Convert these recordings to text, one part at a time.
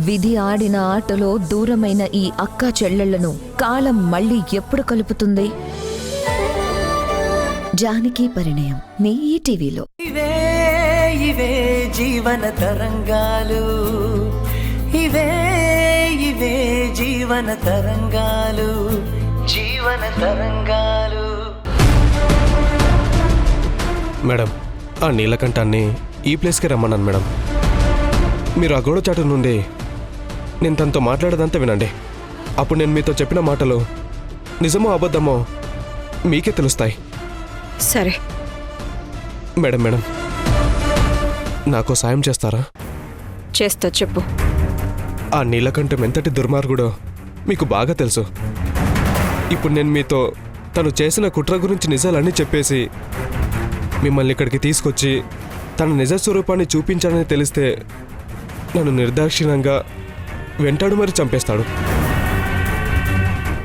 విధి ఆడిన ఆటలో దూరమైన ఈ అక్కా చెల్లెళ్లను కాలం మళ్ళీ ఎప్పుడు కలుపుతుంది? జానకి పరిణయం మీ ఈటీవీలో. ఇవే ఇవే జీవన తరంగాలు, ఇవే ఇవే జీవన తరంగాలు, జీవన తరంగాలు. మేడం, ఆ నీలకంఠాన్ని ఈ ప్లేస్కి రమ్మన్నాను మేడం. మీరు ఆ గోడ చాటు నుండి నేను తనతో మాట్లాడేదంతా వినండి. అప్పుడు నేను మీతో చెప్పిన మాటలు నిజమో అబద్ధమో మీకే తెలుస్తాయి. సరే మేడం మేడం, నాకు సాయం చేస్తారా? చేస్తా, చెప్పు. ఆ నీలకంఠం ఎంతటి దుర్మార్గుడో మీకు బాగా తెలుసు. ఇప్పుడు నేను మీతో తను చేసిన కుట్ర గురించి నిజాలన్నీ చెప్పేసి మిమ్మల్ని ఇక్కడికి తీసుకొచ్చి తన నిజ స్వరూపాన్ని చూపించాలని తెలిస్తే నన్ను నిర్దాక్షిణ్యంగా వెంటాడు మరి చంపేస్తాడు.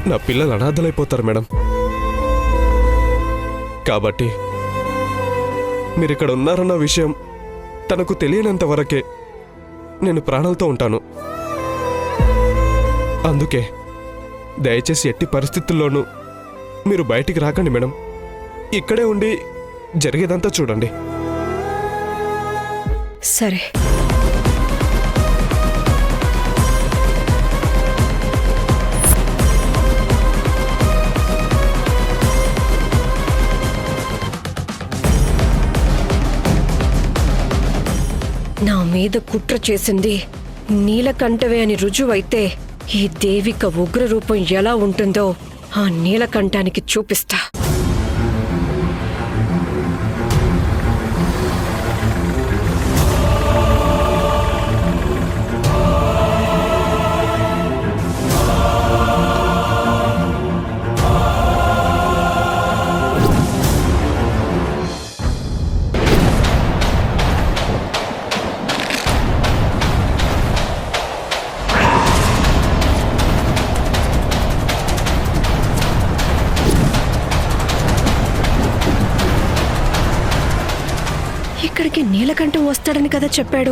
నా పిల్లలు అనాథలైపోతారు మేడం. కాబట్టి మీరు ఇక్కడ ఉన్నారన్న విషయం తనకు తెలియనంత వరకే నేను ప్రాణాలతో ఉంటాను. అందుకే దయచేసి ఎట్టి పరిస్థితుల్లోనూ మీరు బయటికి రాకండి మేడం. ఇక్కడే ఉండి జరిగేదంతా చూడండి. సరే. నా మీద కుట్ర చేసింది నీలకంఠవే అని రుజువైతే ఈ దేవిక ఉగ్రరూపం ఎలా ఉంటుందో ఆ నీలకంఠానికి చూపిస్తా. ఇక్కడికి నీలకంఠం వస్తాడని కదా చెప్పాడు.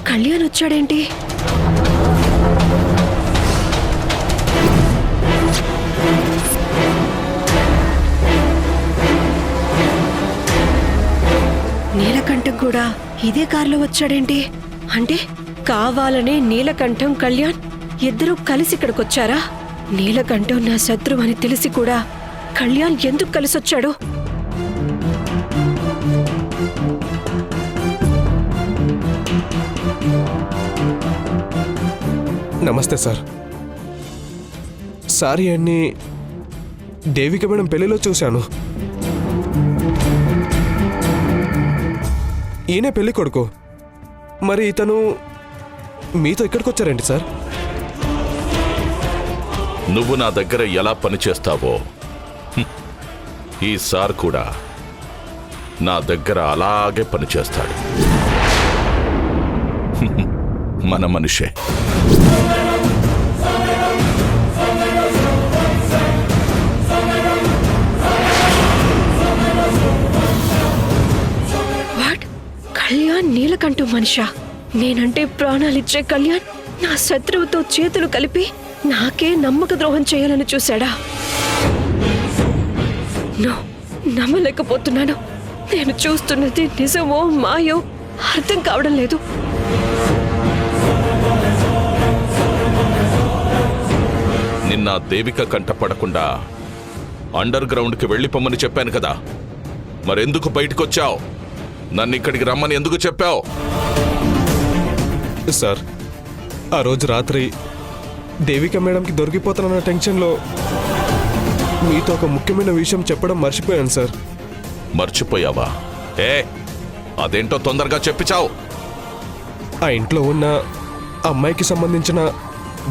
కళ్యాణ్ వచ్చాడేంటి? నీలకంఠం కూడా ఇదే కారులో వచ్చాడేంటి? అంటే కావాలనే నీలకంఠం కళ్యాణ్ ఇద్దరూ కలిసి ఇక్కడికొచ్చారా? నీలకంఠం నా శత్రువు అని తెలిసి కూడా కళ్యాణ్ ఎందుకు కలిసొచ్చాడు? నమస్తే సార్. సారీ అన్ని దేవిక మేడం పెళ్లిలో చూశాను. ఈయనే పెళ్లి కొడుకు. మరి ఇతను మీతో ఇక్కడికి వచ్చారండి సార్? నువ్వు నా దగ్గర ఎలా పనిచేస్తావో ఈ సార్ కూడా నా దగ్గర అలాగే పనిచేస్తాడు. మన మనిషే. వాట్? కళ్యాణ్ నీలకంఠం మనిషా? నేనంటే ప్రాణాలిచ్చే కళ్యాణ్ నా శత్రువుతో చేతులు కలిపి నాకే నమ్మక ద్రోహం చేయాలని చూశాడా? నమ్మలేకపోతున్నాను. నేను చూస్తున్నది నిజమో మాయో అర్థం కావడం లేదు. నిన్న దేవిక కంటపడకుండా అండర్ గ్రౌండ్కి వెళ్ళిపోమని చెప్పాను కదా. మరెందుకు బయటకొచ్చావు? నన్ను ఇక్కడికి రమ్మని ఎందుకు చెప్పావు? సార్, ఆ రోజు రాత్రి దేవిక మేడంకి దొరికిపోతానన్న టెన్షన్లో మీతో ఒక ముఖ్యమైన విషయం చెప్పడం మర్చిపోయాను సార్. మర్చిపోయావా? అదేంటో తొందరగా చెప్పిచావు. ఆ ఇంట్లో ఉన్న అమ్మాయికి సంబంధించిన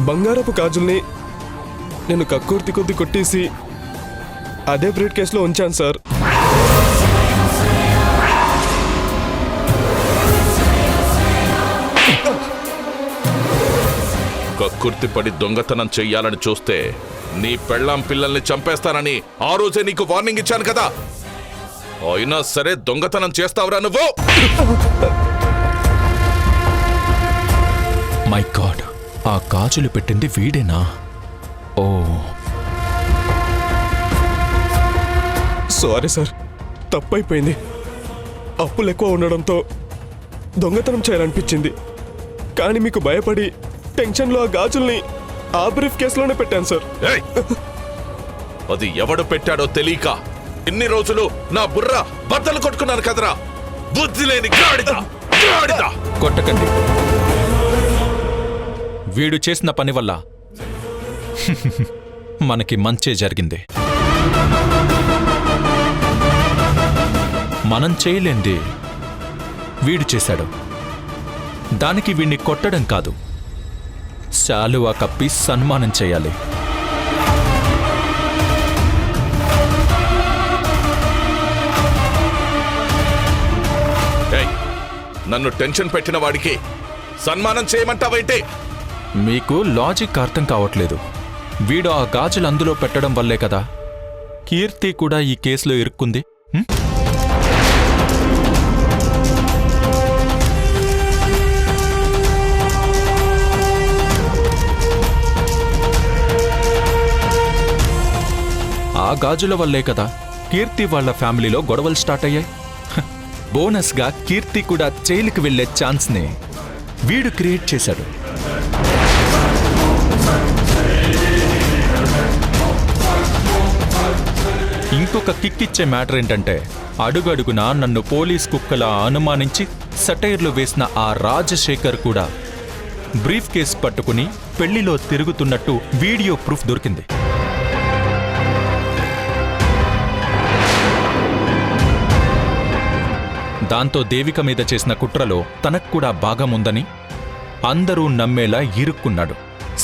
బంగారపు గాజుల్ని నేను కక్కుర్తి కొద్ది కొట్టేసి అదే బ్రీడ్ కేసులో ఉంచాను సార్. కక్కుర్తిపడి దొంగతనం చెయ్యాలని చూస్తే నీ పెళ్ళాం పిల్లల్ని చంపేస్తానని ఆ రోజే నీకు వార్నింగ్ ఇచ్చాను కదా. అయినా సరే దొంగతనం చేస్తావురా నువ్వు? మై గాడ్, ఆ గాజులు పెట్టింది వీడేనా? ఓ, సారీ సార్, తప్పైపోయింది. అప్పులు ఎక్కువ ఉండడంతో దొంగతనం చేయాలనిపించింది. కానీ మీకు భయపడి టెన్షన్లో ఆ గాజుల్ని ఆ బ్రీఫ్ కేసులోనే పెట్టాను సార్. ఏయ్! అది ఎవడు పెట్టాడో తెలియక ఇన్ని రోజులు నా బుర్ర బద్దలు కొట్టుకున్నాను కదరా. బుద్ధి లేని గాడిద, గాడిద! కొట్టకండి. వీడు చేసిన పని వల్ల మనకి మంచే జరిగింది. మనం చేయలేంది వీడు చేశాడు. దానికి వీణ్ణి కొట్టడం కాదు, శాలువా కప్పి సన్మానం చేయాలి. ఏయ్! నన్ను టెన్షన్ పెట్టిన వాడికి సన్మానం చేయమంటావేంటి? మీకు లాజిక్ అర్థం కావట్లేదు. వీడు ఆ గాజులు అందులో పెట్టడం వల్లే కదా కీర్తి కూడా ఈ కేసులో ఇరుక్కుంది. హ్మ్? ఆ గాజుల వల్లే కదా కీర్తి వాళ్ళ ఫ్యామిలీలో గొడవలు స్టార్ట్ అయ్యాయి. హ, బోనస్గా కీర్తి కూడా జైలుకి వెళ్లే ఛాన్స్ని వీడు క్రియేట్ చేశాడు. ఇంకొక కిక్కిచ్చే మ్యాటర్ ఏంటంటే, అడుగడుగునా నన్ను పోలీస్ కుక్కలా అనుమానించి సటైర్లు వేసిన ఆ రాజశేఖర్ కూడా బ్రీఫ్ కేస్ పట్టుకుని పెళ్లిలో తిరుగుతున్నట్టు వీడియో ప్రూఫ్ దొరికింది. దాంతో దేవిక మీద చేసిన కుట్రలో తనకు కూడా భాగముందని అందరూ నమ్మేలా ఇరుక్కున్నాడు.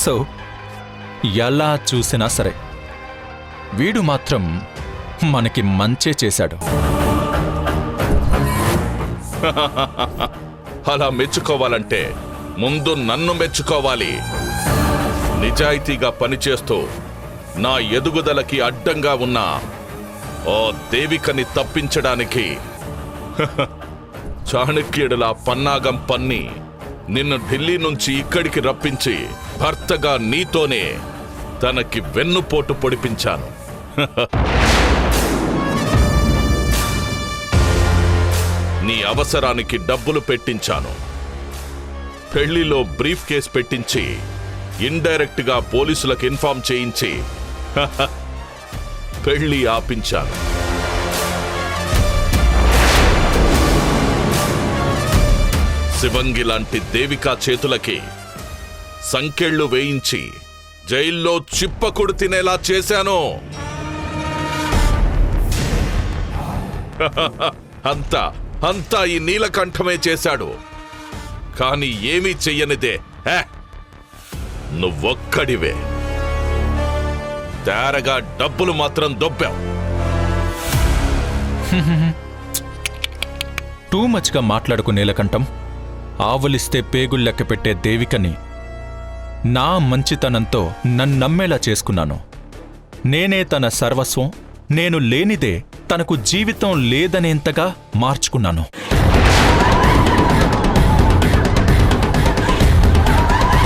సో ఎలా చూసినా సరే వీడు మాత్రం మనకి మంచే చేశాడు. అలా మెచ్చుకోవాలంటే ముందు నన్ను మెచ్చుకోవాలి. నిజాయితీగా పనిచేస్తూ నా ఎదుగుదలకి అడ్డంగా ఉన్న ఓ దేవికని తప్పించడానికి చాణక్యుడిలా పన్నాగం పన్ని నిన్ను ఢిల్లీ నుంచి ఇక్కడికి రప్పించి భర్తగా నీతోనే తనకి వెన్నుపోటు పొడిపించాను. నీ అవసరానికి డబ్బులు పెట్టించాను. పెళ్లిలో బ్రీఫ్ కేస్ పెట్టించి ఇండైరెక్ట్ గా పోలీసులకు ఇన్ఫార్మ్ చేయించి పెళ్లి ఆపించాను. శివంగి లాంటి దేవికా చేతులకి సంకెళ్ళు వేయించి జైల్లో చిప్పకుడు తినేలా చేశాను. అంతా ఈ నీలకంఠమే చేశాడు. కాని ఏమీ చెయ్యనిదే నువ్వొక్కడివే. తేరగా డబ్బులు మాత్రం దొబ్బావు. టూ మచ్గా మాట్లాడుకు నీలకంఠం. ఆవులిస్తే పేగుళ్ళెక్క పెట్టే దేవికని నా మంచితనంతో నన్నమ్మేలా చేసుకున్నాను. నేనే తన సర్వస్వం, నేను లేనిదే తనకు జీవితం లేదనేంతగా మార్చుకున్నాను.